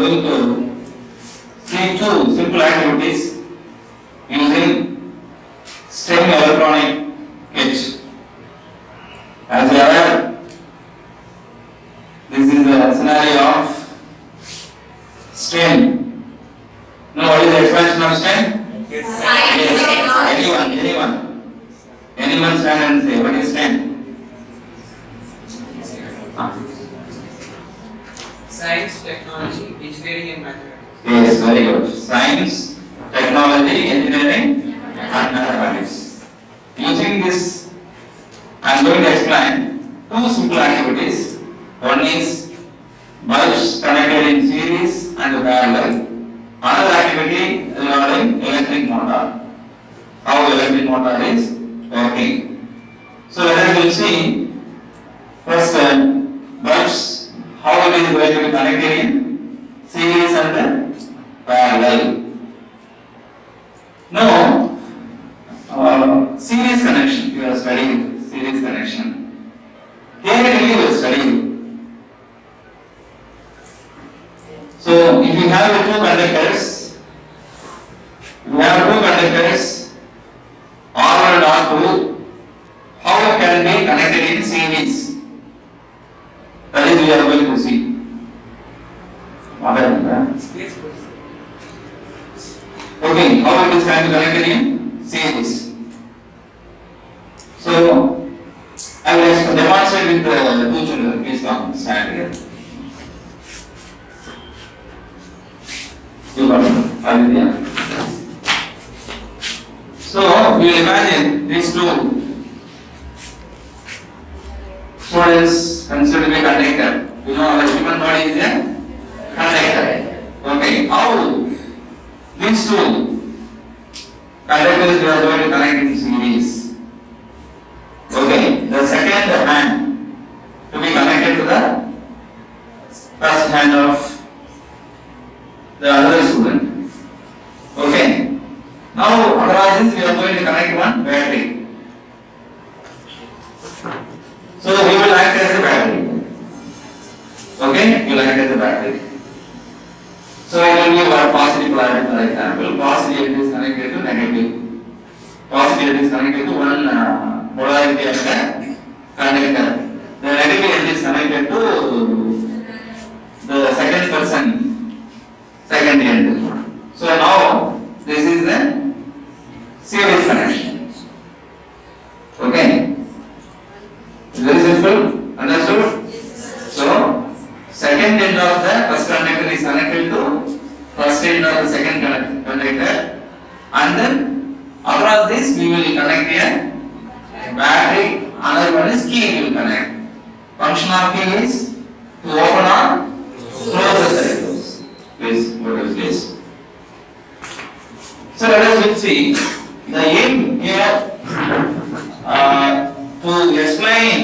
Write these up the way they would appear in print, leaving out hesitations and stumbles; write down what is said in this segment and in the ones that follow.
going to see two simple activities using STEM electronic kit. As you are aware, this is a scenario of STEM. Know what is the expansion of STEM? Yes. Anyone stand and say what is STEM? Science, technology, engineering and mathematics. Yes, very good. Science, technology, engineering and mathematics. Using this, I am going to explain two simple activities. One is bulbs connected in series and parallel. Another activity regarding electric motor. How electric motor is working. So let us will see first bulbs, how it is going to be connected in series and parallel. Now, series connection, you are studying series connection. Theoretically you are studying. So, if you have two conductors, R1 and R2, how it can be connected in series? That is we are going to see. Okay, how it is can be connected in series. So, I will demonstrate with the two children. Please come, stand here. You got it. Hallelujah. So, we will imagine these two students considered to be conductor. You know, our human body is a conductor. Okay, how these two conductors we are going to connect in series. Okay, the second hand to be connected to the first hand of the other student. Okay, now across this we are going to connect one battery. So we will act as a battery. Okay, we will act as a battery. So it will be one positive polarity, for example. Positive is connected to negative. Positive is connected to one polarity of the conductor. The negative is connected to the second person, second end. So now this is the series connection. Okay. Very simple. Understood? So, second end of the first conductor is connected to first end of the second conductor, and then across this we will connect a battery. Another one is key we will connect. Function of key is to open or close the circuits. Please go to place. So let us see the aim here to explain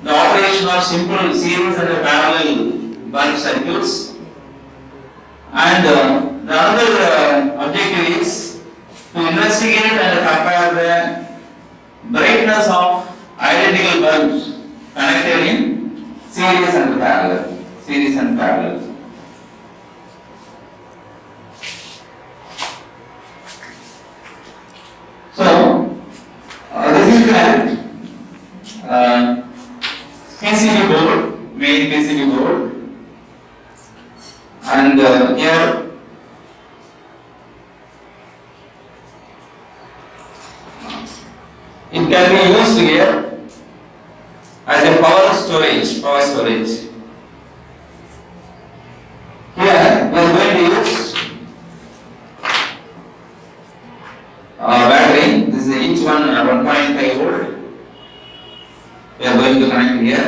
the operation of simple series and parallel bulb circuits, and the other objective is to investigate and compare the brightness of identical bulbs connected in series and parallel. So this is the PCB board, main PCB board, and here it can be used here as a power storage. Here we are going to use battery. This is each one 1.5 volt. We are going to connect here.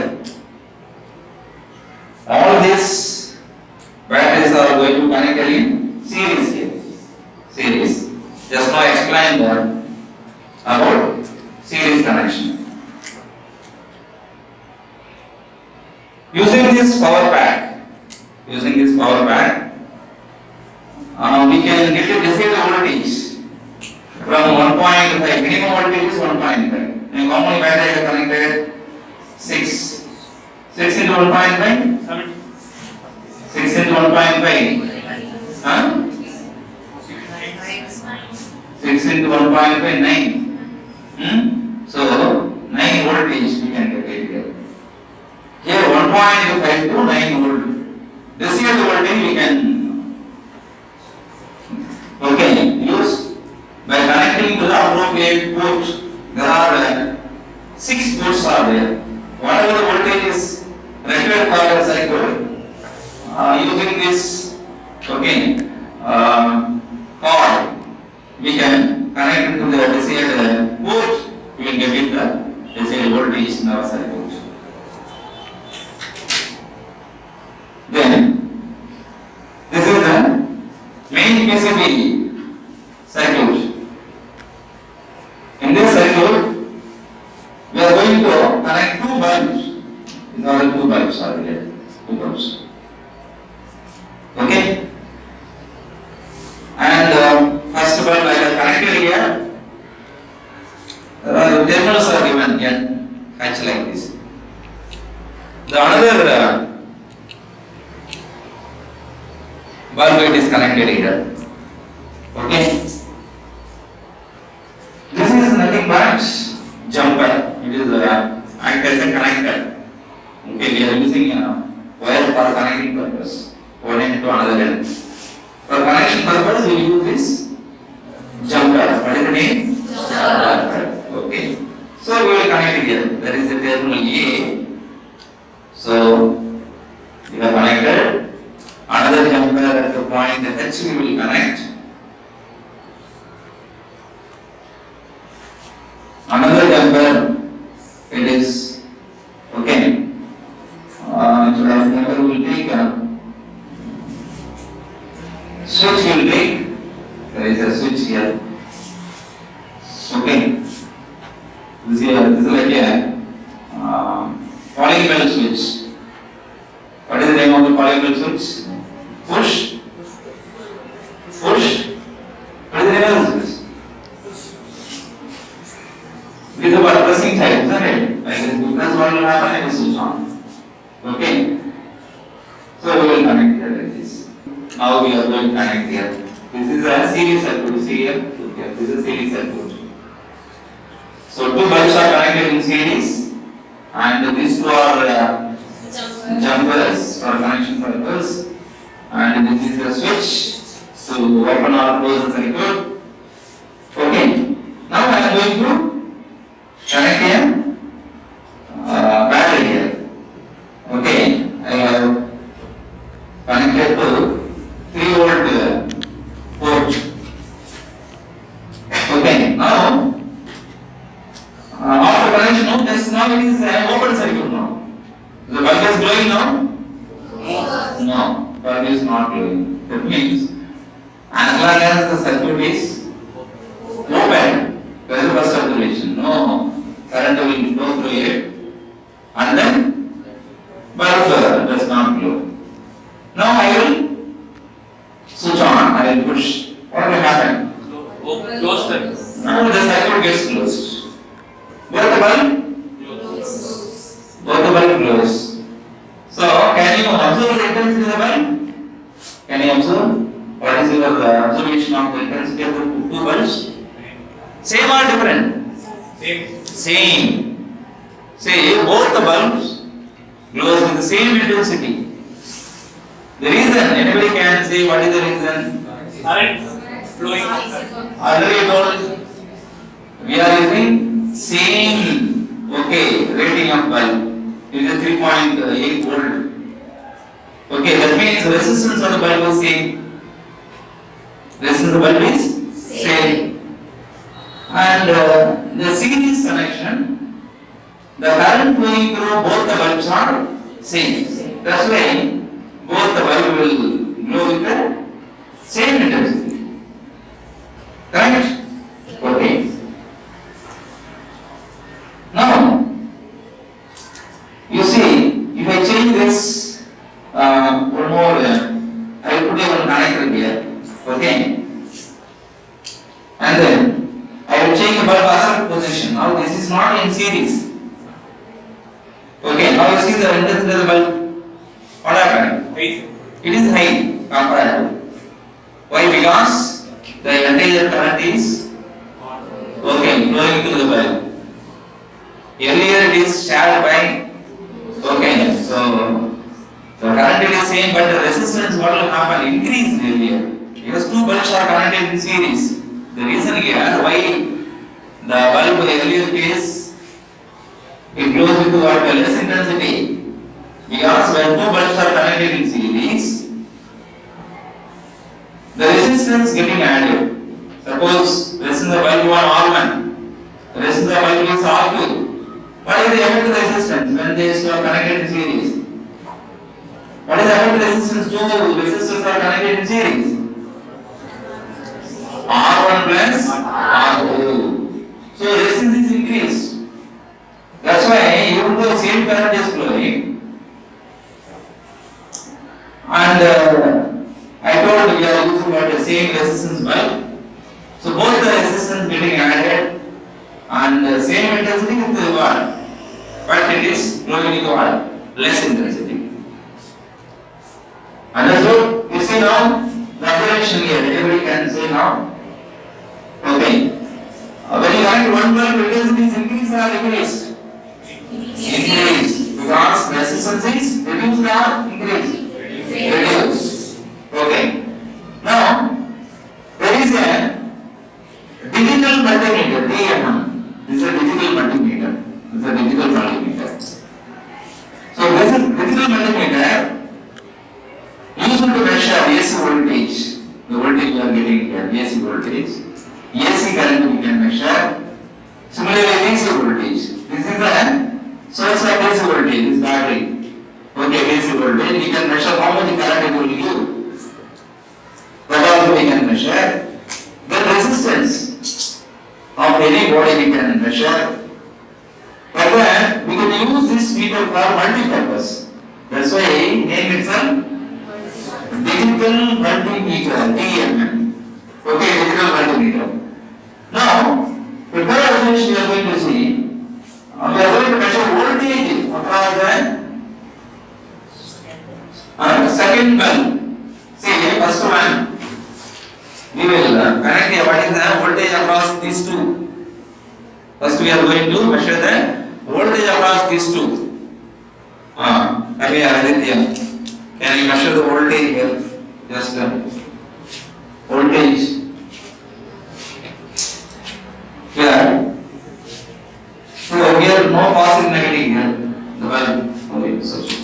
All these batteries are going to connect in series here. Series. Just now explained about series connection. Using this power pack, we can get a DC voltage from 1.5. Minimum voltage is 1.5. And how many batteries are connected? 6. 6 into 1.5? 6 6 into 1.5. Huh? 6 into 1.5, 9. So 9 voltage we can get it here. Here 1.5 to 9 volt. This here the voltage we can use by connecting to the appropriate port. There are 6 ports are there. Whatever the voltage is required for the cycle, using this cord, we can connect it to the desired port. We will get the desired voltage in our circuit. Then this is the main PCB circuit. In this circuit, we are going to connect 2 bulbs. These are the 2 bulbs are there. 2 bulbs. Okay? And first bulb I have connected here. The terminals are given here, hatch like this. The another bulb it is connected here. Okay? This is nothing but jumper. It is act as a connector. Okay, we are using wire for connecting purpose. One end to another end. For connection purpose, we use this jumper. What is the name? Jumper. Okay. So we will connect it here. That is the terminal A. So we have connected. Another jumper at the point H we will connect. Another jumper, it is okay. Jumper will take switch will take. There is a switch here. Okay. This is like a polygonal switch. What is the name of the polygonal switch? Push. What is the name of the switch? These are pressing type, isn't it? Like this, because what will happen if switch on. Okay. So we will connect here like this. Now we are going to connect here. This is a series circuit. See here? Okay. This is a series circuit. So 2 bulbs are connected in series, and these 2 are jumpers for connection purpose, and this is the switch to open or close the circuit. Okay. Now I am going to connect here battery here. Okay. I have connected to 3 volt port. Okay. Now after connection, now it is open circuit now. The bulb is glowing now? No, bulb is not glowing. That means as long as the circuit is open, that is the first observation. No current will flow through it, and then bulb does not glow. Now I will switch on. I will push. What will happen? Close them. Now the circuit gets closed. Both the bulb close. So can you observe the intensity of the bulb? Can you observe? What is your observation of the intensity of the 2 bulbs? Same or different? Same. Say both the bulbs glows with the same intensity. The reason, anybody can say what is the reason? Current flowing. Already told, we are using same rating of bulb. It is a 3.8 volt. Okay, that means resistance of the bulb is same. Resistance of the bulb is same. And the series connection, the current flowing through both the bulbs are same. That's why both the bulb will glow with the same intensity. Correct? Okay. Now, you see, if I change this, one more, I will put one connector here, okay? And then, I will change the bulb other position. Now, this is not in series. Okay, now you see the intensity of the bulb. What happened? it is high compared. Why? Because the entire current is okay flowing through the bulb. Earlier it is shared by okay, so the current is same, but the resistance what will happen increase earlier because two bulbs are connected in series. The reason here why the bulb earlier case it glows with what less intensity because when two bulbs are connected in series, the resistance getting added. Suppose resistance of bulb 1 R1, resistance of bulb is R2. What is the effective resistance when they are connected in series? What is the effective resistance? Two resistors are connected in series. R1 plus R2. So resistance is increased. That's why even though same current is flowing, and I told we are using what the same resistance bulb. So both the resistance getting added and the same intensity with the what? But it is flowing into what? Less intensity. Understood? You see now the observation here. Everybody can say now. Okay. When you connect one bulb, intensity is increased or decreased? Increased. Because resistance is reduced or increased? Reduced. Okay. Now there is a digital multimeter, DMM. This is a digital multimeter. This is a digital multimeter. So this is digital multimeter used to measure AC voltage. The voltage we are getting here, AC voltage. AC current we can measure. Similarly, DC voltage. This is the source of DC voltage, this battery. Okay, DC voltage. We can measure how much current it will give. That also we can measure. The resistance of any body we can measure. But then we can use this meter for multi-purpose. That's why name itself digital multimeter, DMM. Okay, digital multimeter. Now, the third observation we are going to see, we are going to measure voltage across the second bulb. See, first one, we will connect here. What is the voltage across these two? First, we are going to measure the voltage across these two. Aditya, can you measure the voltage here? Just voltage. Here. So here no positive negative here. The bulb. Okay, so here.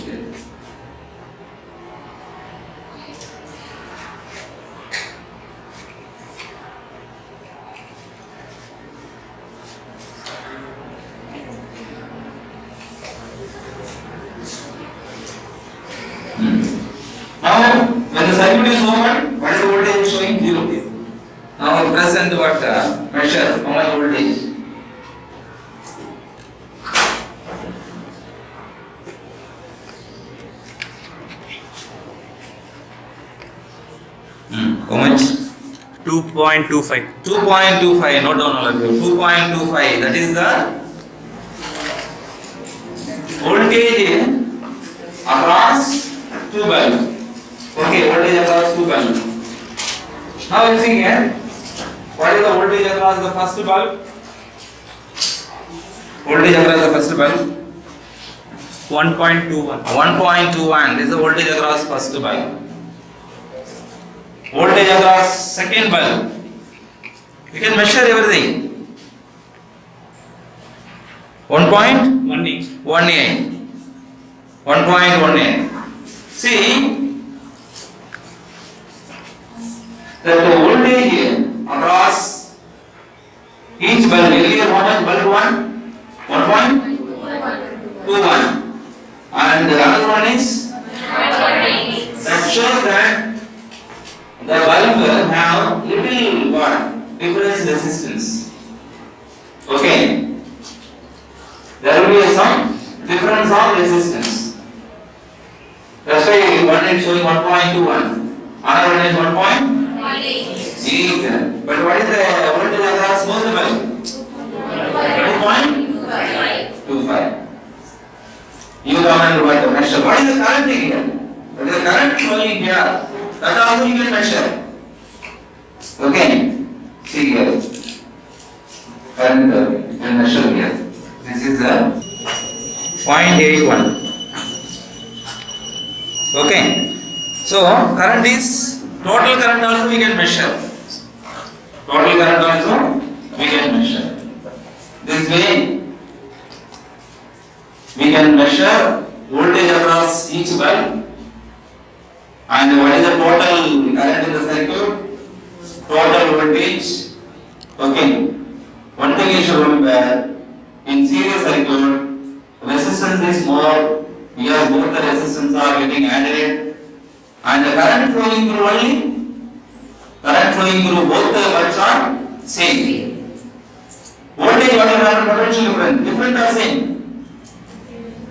Now, when the circuit is open, what is the voltage showing? 0. Now, we present what measure how much voltage. How much? 2.25. 2.25. Note down all of you. 2.25. That is the voltage across two bulbs. Okay, voltage across two bulbs. Now you see here, what is the voltage across the first bulb? Voltage across the first bulb? 1.21. 1.21. This is the voltage across first bulb. Voltage across second bulb. You can measure everything. 1.18. 1.18. See that the voltage across each bulb, earlier how much bulb 1? 1.21. And the other one is that shows that the bulb have little what? Difference resistance. Okay. There will be some difference of resistance. That's why one is showing 1.21. Another one is 1.8. But what is the voltage across both the bulb? 2.25. You come and what the measure. What is the current here? What is the current? flowing here. That also you can measure. Okay. See here. Current you can measure here. This is the 0.81. Okay. So current is total current also we can measure. Total current also we can measure. This way we can measure voltage across each bulb and what is the total current in the circuit, total voltage. Okay. One thing you should remember, in series circuit, resistance is more because both the resistance are getting added and the current flowing through both the bulbs are same. Voltage what will happen, potential different or same?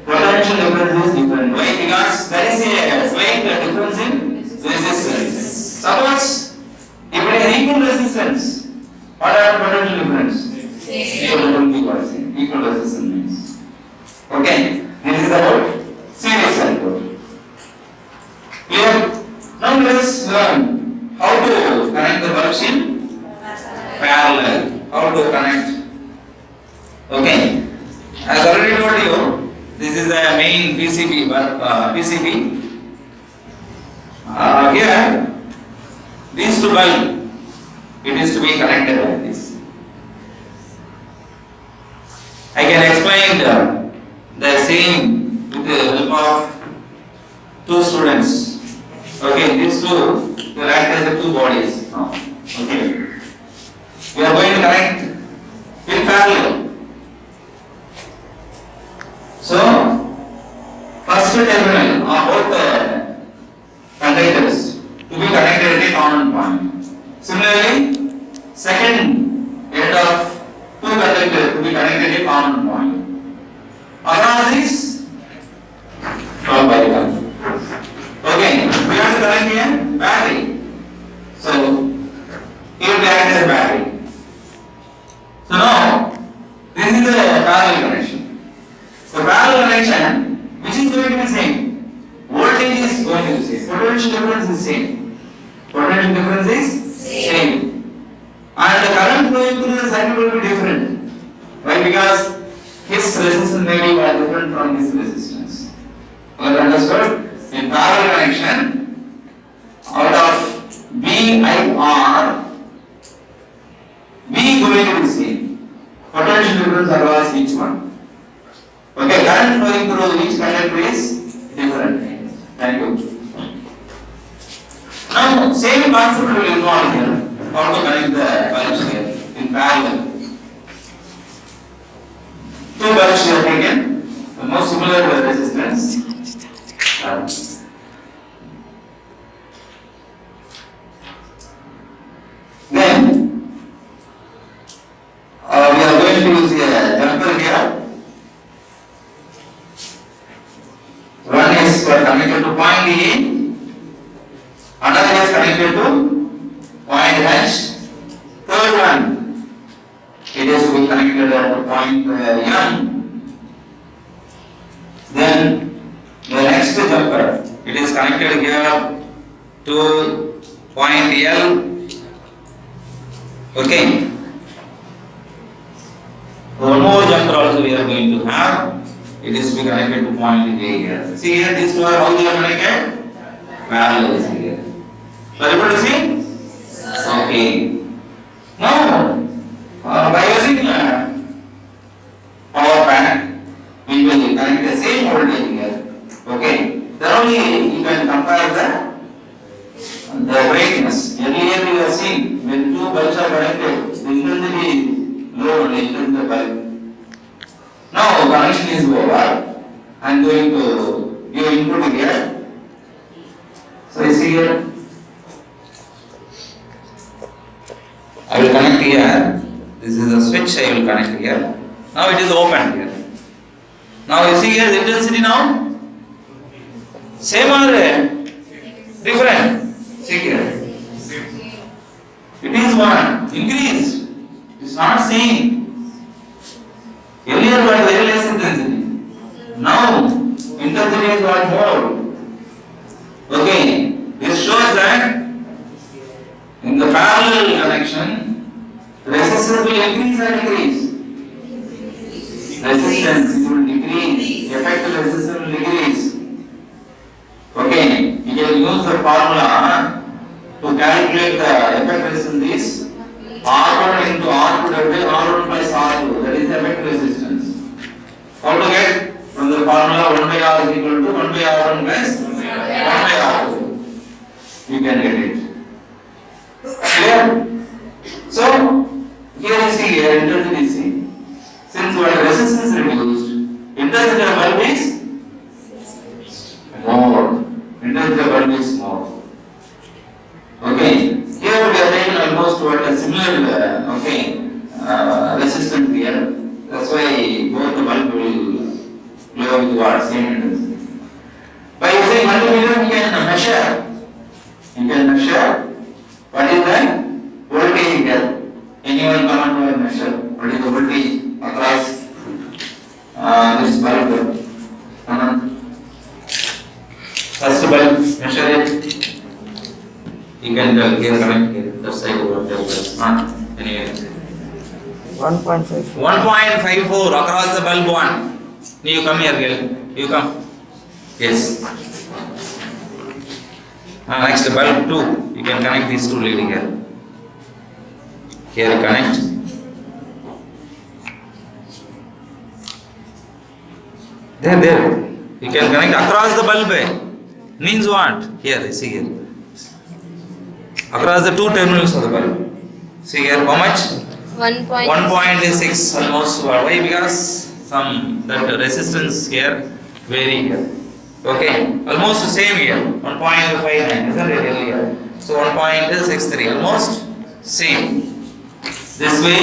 Potential difference is different. Why? Because there is a slight difference in resistance. Suppose if it is equal resistance, what happens potential difference? Equal resistance means. Okay, this is about series circuit. Clear? Now let us learn how to connect the bulbs in parallel. How to connect? Okay, as already told you, this is the main PCB. PCB. Here, these two bulbs, it is to be connected like this. I can explain the same with the help of two students. Okay, these two will act as the two bodies. Okay, we are going to connect in parallel. So, first terminal of both the conductors to be connected at a common point. Similarly, second end of two conductors to be connected at a common point. Across this 12 by 1. Okay, we have to connect here battery. So, here will act as a battery. So now, this is the parallel connection. So parallel connection, which is going to be same? Voltage is going to be same. Potential difference is same. Potential difference is same. And the current flowing through the circuit will be different. Why? Because his resistance may be different from his resistance. You understood? In parallel connection, out of VIR, V going to be same. Potential difference across each one. Okay, current flowing through each conductor is different. Thank you. Now, same concept will involve here. How to connect the bulbs here in parallel. Two bulbs here taken, the most similar resistance. Then, we are going to use a jumper here. One is connected to point A, another is connected to point H, third one, it is to be connected to point M. Then the next jumper, it is connected here to point L. Okay. One more jumper also we are going to have. It is to be connected to point A here. See here, these two are how they are connected? Parallel here. Are you able to see? Okay. Now, by using power bank, we will connect the same voltage here. Okay. Then only you can compare the brightness. Earlier we have seen when two bulbs are connected, the intensity low and intensity bulb. Now connection is over. I am going to give input here. So you see here, I will connect here. This is a switch I will connect here. Now it is open here. Now you see here the intensity now? Same or different? See here. It is one increased. It is not same. Earlier was very less intensity. Now intensity is what more. Okay. resistance it will decrease, effective resistance will decrease. Okay, you can use the formula to calculate the effective resistance is R1 into R2 divided by R1 plus R2, that is the effective resistance. How to get? From the formula 1 by R is equal to 1 by R1 plus 1 by R2. You can get it. Clear? So, here you see here, intensity is seen. Since what resistance is reduced, intensity of bulb is more. Intensity of bulb is more. Okay. Here we are taking almost what a similar resistance here. That's why both the bulb will glow with what same intensity. By using multimeter, you can measure. You can measure what is the voltage here. Anyone comment or measure what is the voltage across this bulb? First bulb, measure it. You can tell here, connect here, the side over there. Anyway. 1.5. 1.54 across the bulb one. You come here, girl. You come. Yes. Next bulb 2. You can connect these two leading here. Here connect. There. You can connect across the bulb. Means what? Here, see here. Across the two terminals of the bulb. See here, how much? 1.6 almost. Why? Because some that resistance here vary here. Okay, almost the same here. 1.59, isn't it here? So 1.63, almost same. This way,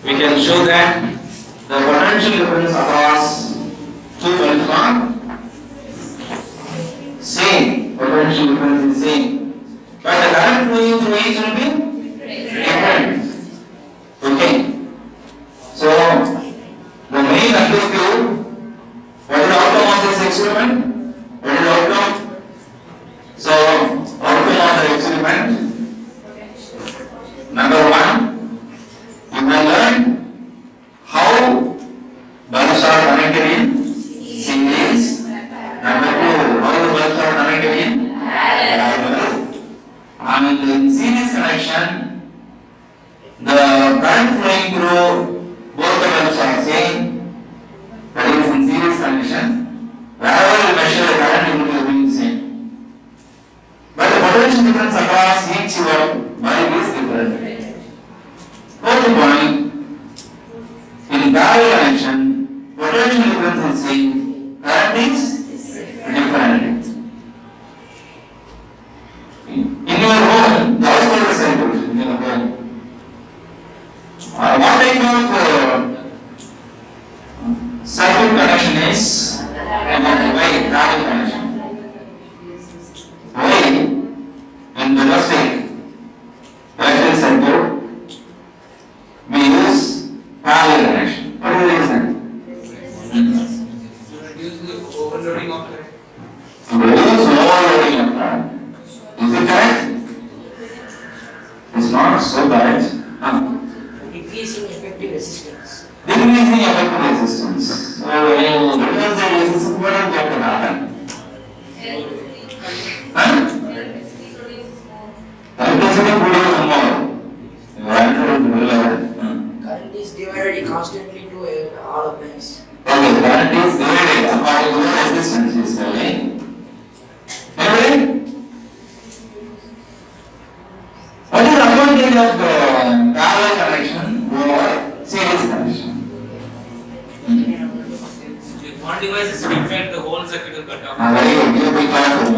we can show that the potential difference across two bulbs are same. Potential difference is same, but the current flowing through each will be different. Okay. So the main objective, what is the outcome of this experiment? What is the outcome? So outcome of the experiment. Number 1, you can learn how bulbs are connected in series. Number 2, how the bulbs are connected in parallel. And in series connection, the current flowing through both the bulbs are same. That is in series connection. Wherever you measure the current, it will be the same. But the potential difference across each bulb is different. Fourth point, in parallel connection, potential difference is same, current is different. In your home, the household circuit in your home, what type of circuit connection is Y parallel connection? Y in domestic electric circuit we use parallel connection. What is the reason? To reduce the overloading of current. To reduce overloading of current. Is it correct? It's not so bad. Decreasing effective resistance. Decreasing effective resistance. So when you reduce the resistance, what is going to happen? Electricity produces more. Your answer is relevant. Current is divided constantly to all applies. Okay, current is divided according to the resistance is telling. Anybody? What is the advantage of parallel connection over series connection? If one device is defect, the whole circuit will cut off. Very good. You be careful.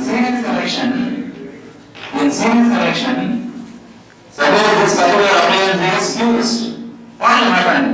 See, in series connection, suppose this particular appliance is fused. What will happen?